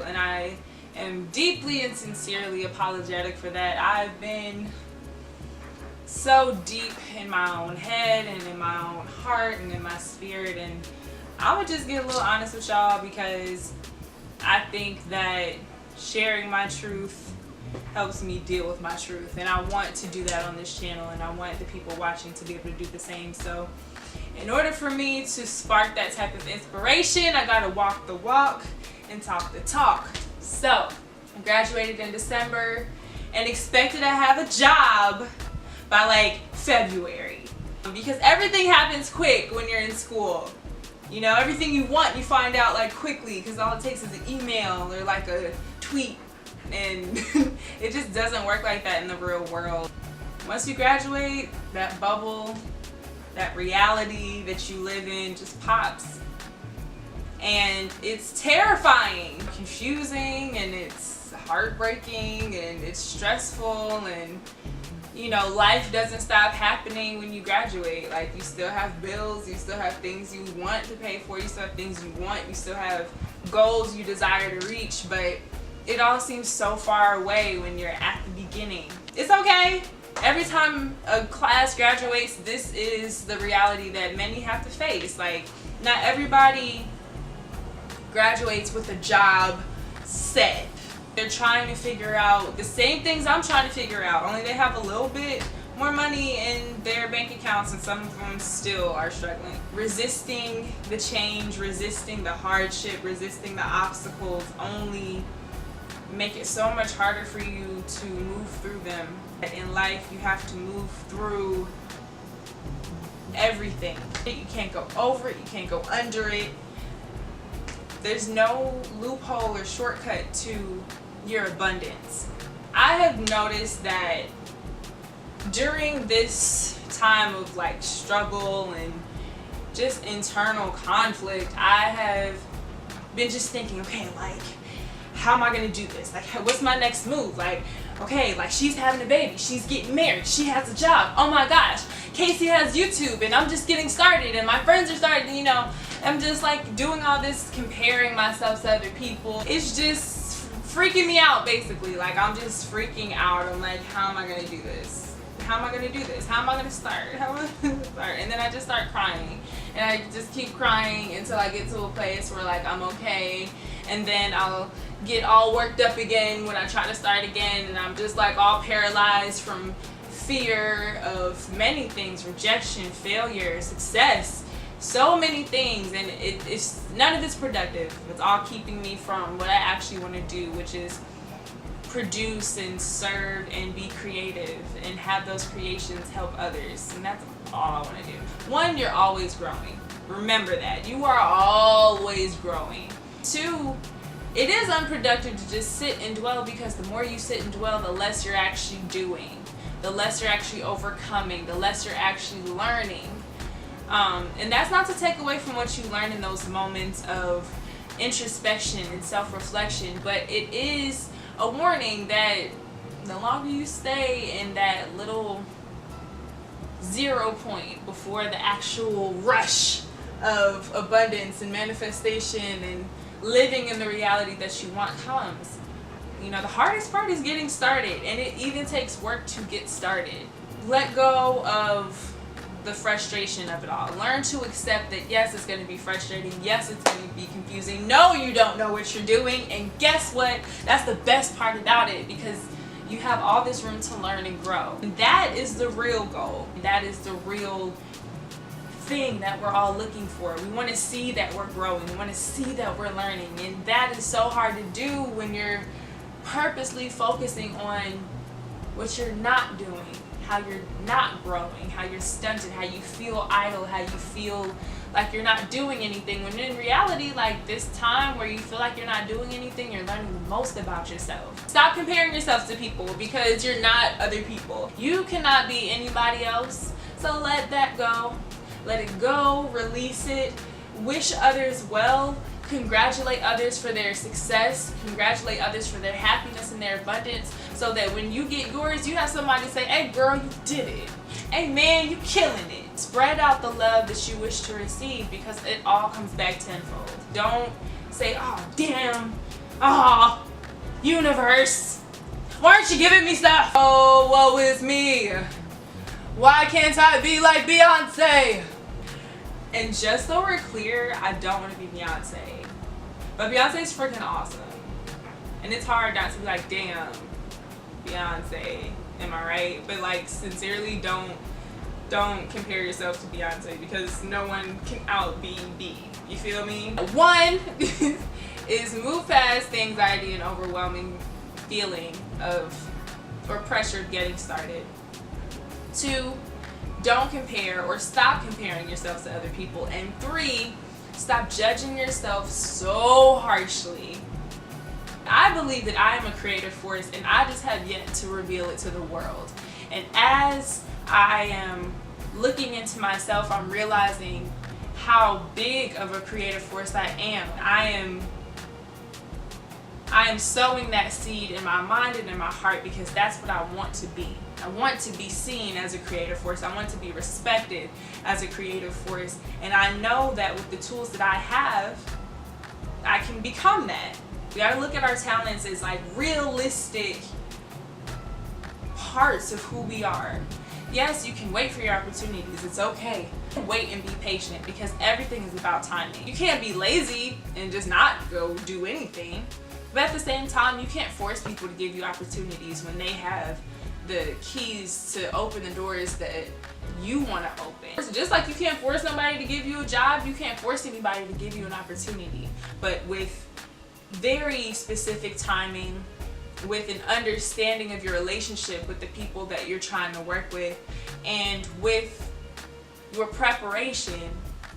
and I am deeply and sincerely apologetic for that. I've been so deep in my own head and in my own heart and in my spirit, and I would just get a little honest with y'all because I think that sharing my truth helps me deal with my truth, and I want to do that on this channel, and I want the people watching to be able to do the same. So in order for me to spark that type of inspiration, I gotta walk the walk and talk the talk. So I graduated in December and expected to have a job by like February, because everything happens quick when you're in school. You know, everything you want you find out like quickly, because all it takes is an email or like a tweet, and it just doesn't work like that in the real world. Once you graduate, that bubble, that reality that you live in just pops, and it's terrifying, confusing, and it's heartbreaking, and it's stressful, and you know, life doesn't stop happening when you graduate. Like, you still have bills, you still have things you want to pay for, you still have things you want, you still have goals you desire to reach, but it all seems so far away when you're at the beginning. It's okay. Every time a class graduates, this is the reality that many have to face. Like, not everybody graduates with a job set. They're trying to figure out the same things I'm trying to figure out, only they have a little bit more money in their bank accounts, and some of them still are struggling. Resisting the change, resisting the hardship, resisting the obstacles only make it so much harder for you to move through them. In life, you have to move through everything. You can't go over it, you can't go under it. There's no loophole or shortcut to your abundance. I have noticed that during this time of like struggle and just internal conflict, I have been just thinking, okay, like, how am I gonna do this? Like, what's my next move? Like, okay, like, she's having a baby, she's getting married, she has a job, oh my gosh, Casey has YouTube, and I'm just getting started, and my friends are starting, you know, I'm just like doing all this, comparing myself to other people. It's just freaking me out, basically. Like, I'm just freaking out. I'm like, how am I gonna do this? How am I gonna do this? How am I gonna start? How am I gonna start? And then I just start crying, and I just keep crying until I get to a place where like I'm okay, and then I'll get all worked up again when I try to start again, and I'm just like all paralyzed from fear of many things: rejection, failure, success, so many things, and it's none of it's productive. It's all keeping me from what I actually want to do, which is produce and serve and be creative and have those creations help others. And that's all I want to do. One, you're always growing. Remember that. You are always growing. Two, it is unproductive to just sit and dwell, because the more you sit and dwell, the less you're actually doing, the less you're actually overcoming, the less you're actually learning. And that's not to take away from what you learn in those moments of introspection and self-reflection, but it is a warning that the longer you stay in that little 0 point before the actual rush of abundance and manifestation and living in the reality that you want comes, you know, the hardest part is getting started, and it even takes work to get started. Let go of the frustration of it all. Learn to accept that yes, it's going to be frustrating, yes, it's going to be confusing, no, you don't know what you're doing, and guess what, that's the best part about it, because you have all this room to learn and grow. And that is the real goal. That is the real thing that we're all looking for. We want to see that we're growing, we want to see that we're learning, and that is so hard to do when you're purposely focusing on what you're not doing, how you're not growing, how you're stunted, how you feel idle, how you feel like you're not doing anything, when in reality, like, this time where you feel like you're not doing anything, you're learning the most about yourself. Stop comparing yourself to people, because you're not other people. You cannot be anybody else, so let that go. Let it go, release it, wish others well, congratulate others for their success, congratulate others for their happiness and their abundance, so that when you get yours, you have somebody say, hey girl, you did it. Hey man, you killing it. Spread out the love that you wish to receive, because it all comes back tenfold. Don't say, oh damn, Oh, universe, why aren't you giving me stuff? Oh, woe is me. Why can't I be like Beyonce? And just so we're clear, I don't want to be Beyonce. But Beyonce's freaking awesome. And it's hard not to be like, damn, Beyonce, am I right? But like, sincerely, don't compare yourself to Beyonce, because no one can out B. You feel me? One is move past the anxiety and overwhelming feeling of, or pressure of getting started. 2, don't compare or stop comparing yourself to other people. And 3, stop judging yourself so harshly. I believe that I am a creative force, and I just have yet to reveal it to the world. And as I am looking into myself, I'm realizing how big of a creative force I am. I am sowing that seed in my mind and in my heart, because that's what I want to be. I want to be seen as a creative force. I want to be respected as a creative force. And I know that with the tools that I have, I can become that. We gotta look at our talents as like realistic parts of who we are. Yes, you can wait for your opportunities. It's okay. Wait and be patient, because everything is about timing. You can't be lazy and just not go do anything. But at the same time, you can't force people to give you opportunities when they have the keys to open the doors that you want to open. So just like you can't force somebody to give you a job, you can't force anybody to give you an opportunity. But with very specific timing, with an understanding of your relationship with the people that you're trying to work with, and with your preparation,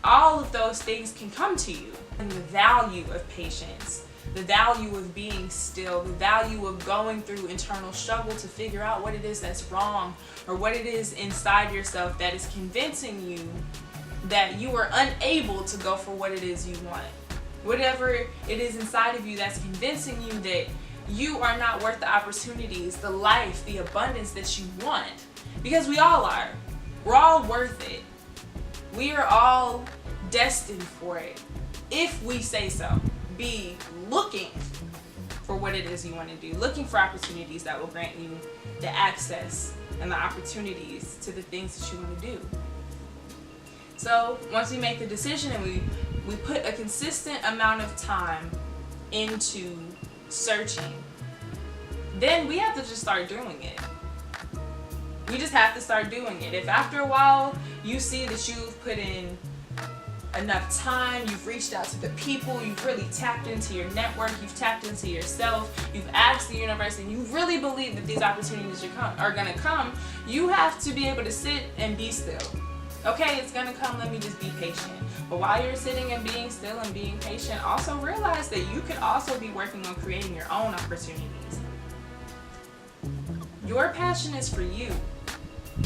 all of those things can come to you. And the value of patience, the value of being still, the value of going through internal struggle to figure out what it is that's wrong, or what it is inside yourself that is convincing you that you are unable to go for what it is you want. Whatever it is inside of you that's convincing you that you are not worth the opportunities, the life, the abundance that you want. Because we all are. We're all worth it. We are all destined for it, if we say so. Be looking for what it is you want to do. Looking for opportunities that will grant you the access and the opportunities to the things that you want to do. So once we make the decision and we put a consistent amount of time into searching, then we have to just start doing it. We just have to start doing it. If after a while you see that you've put in enough time, you've reached out to the people, you've really tapped into your network, you've tapped into yourself, you've asked the universe, and you really believe that these opportunities are going to come, you have to be able to sit and be still. Okay, it's going to come, let me just be patient. But while you're sitting and being still and being patient, also realize that you could also be working on creating your own opportunities. Your passion is for you.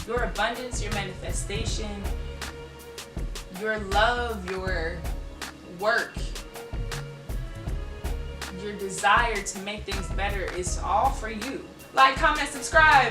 Your abundance, your manifestation, your love, your work, your desire to make things better is all for you. Like, comment, subscribe.